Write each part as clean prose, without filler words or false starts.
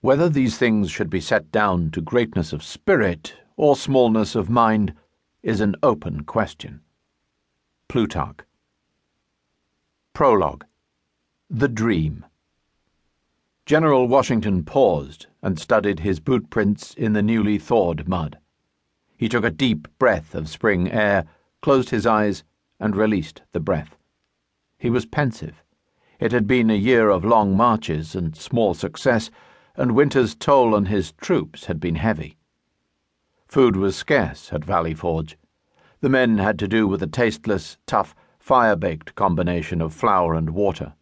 Whether these things should be set down to greatness of spirit or smallness of mind is an open question. Plutarch. Prologue. The Dream. General Washington paused and studied his boot prints in the newly thawed mud. He took a deep breath of spring air, closed his eyes, and released the breath. He was pensive. It had been a year of long marches and small success, and winter's toll on his troops had been heavy. Food was scarce at Valley Forge. The men had to do with a tasteless, tough, fire-baked combination of flour and water.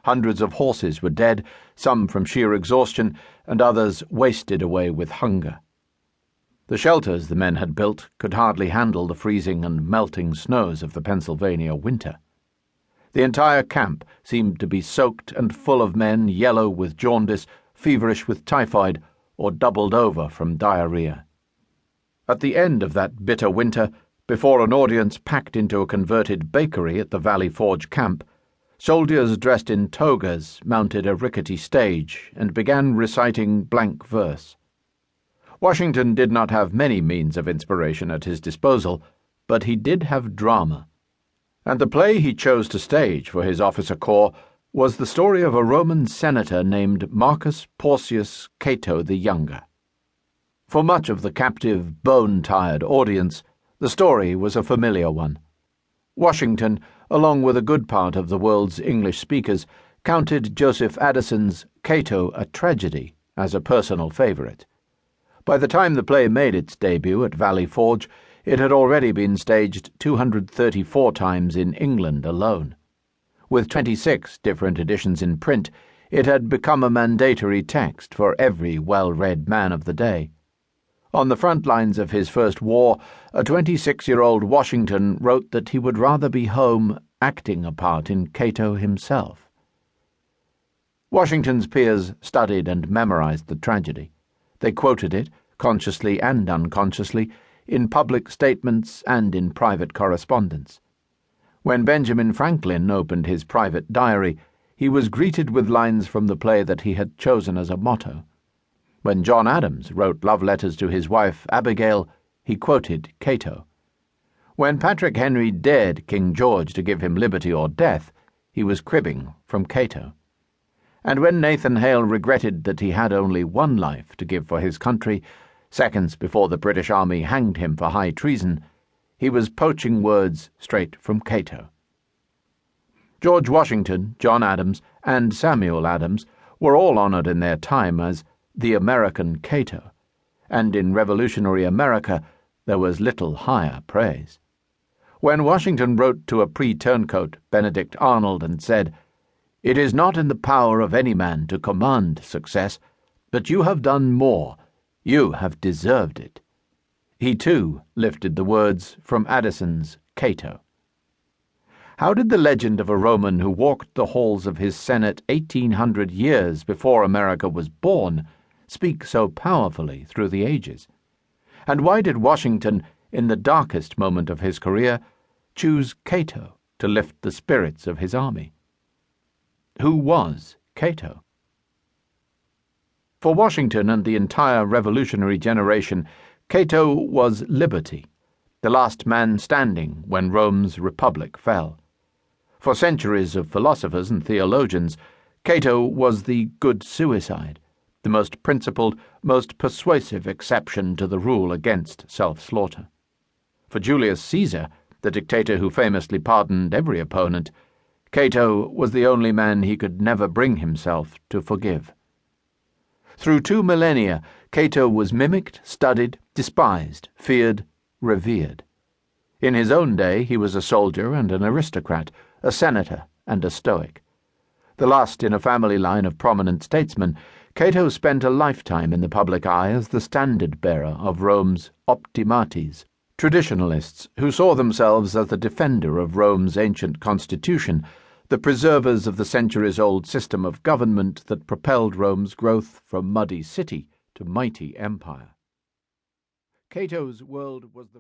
Hundreds of horses were dead, some from sheer exhaustion, and others wasted away with hunger. The shelters the men had built could hardly handle the freezing and melting snows of the Pennsylvania winter. The entire camp seemed to be soaked and full of men yellow with jaundice, feverish with typhoid, or doubled over from diarrhea. At the end of that bitter winter, before an audience packed into a converted bakery at the Valley Forge camp, soldiers dressed in togas mounted a rickety stage and began reciting blank verse. Washington did not have many means of inspiration at his disposal, but he did have drama. And the play he chose to stage for his officer corps was the story of a Roman senator named Marcus Porcius Cato the Younger. For much of the captive, bone-tired audience, the story was a familiar one. Washington, along with a good part of the world's English speakers, counted Joseph Addison's Cato a Tragedy as a personal favorite. By the time the play made its debut at Valley Forge, it had already been staged 234 times in England alone. With 26 different editions in print, it had become a mandatory text for every well-read man of the day. On the front lines of his first war, a 26-year-old Washington wrote that he would rather be home acting a part in Cato himself. Washington's peers studied and memorized the tragedy. They quoted it, consciously and unconsciously, in public statements and in private correspondence. When Benjamin Franklin opened his private diary, he was greeted with lines from the play that he had chosen as a motto. When John Adams wrote love letters to his wife Abigail, he quoted Cato. When Patrick Henry dared King George to give him liberty or death, he was cribbing from Cato. And when Nathan Hale regretted that he had only one life to give for his country, seconds before the British Army hanged him for high treason, he was poaching words straight from Cato. George Washington, John Adams, and Samuel Adams were all honored in their time as the American Cato, and in revolutionary America there was little higher praise. When Washington wrote to a pre-turncoat, Benedict Arnold, and said, "It is not in the power of any man to command success, but you have done more. You have deserved it," he too lifted the words from Addison's Cato. How did the legend of a Roman who walked the halls of his Senate 1,800 years before America was born speak so powerfully through the ages? And why did Washington, in the darkest moment of his career, choose Cato to lift the spirits of his army? Who was Cato? For Washington and the entire revolutionary generation, Cato was liberty, the last man standing when Rome's republic fell. For centuries of philosophers and theologians, Cato was the good suicide, the most principled, most persuasive exception to the rule against self-slaughter. For Julius Caesar, the dictator who famously pardoned every opponent, Cato was the only man he could never bring himself to forgive. Through 2 millennia, Cato was mimicked, studied, despised, feared, revered. In his own day, he was a soldier and an aristocrat, a senator and a Stoic. The last in a family line of prominent statesmen, Cato spent a lifetime in the public eye as the standard-bearer of Rome's optimates, traditionalists who saw themselves as the defender of Rome's ancient constitution, the preservers of the centuries-old system of government that propelled Rome's growth from muddy city to mighty empire. Cato's world was the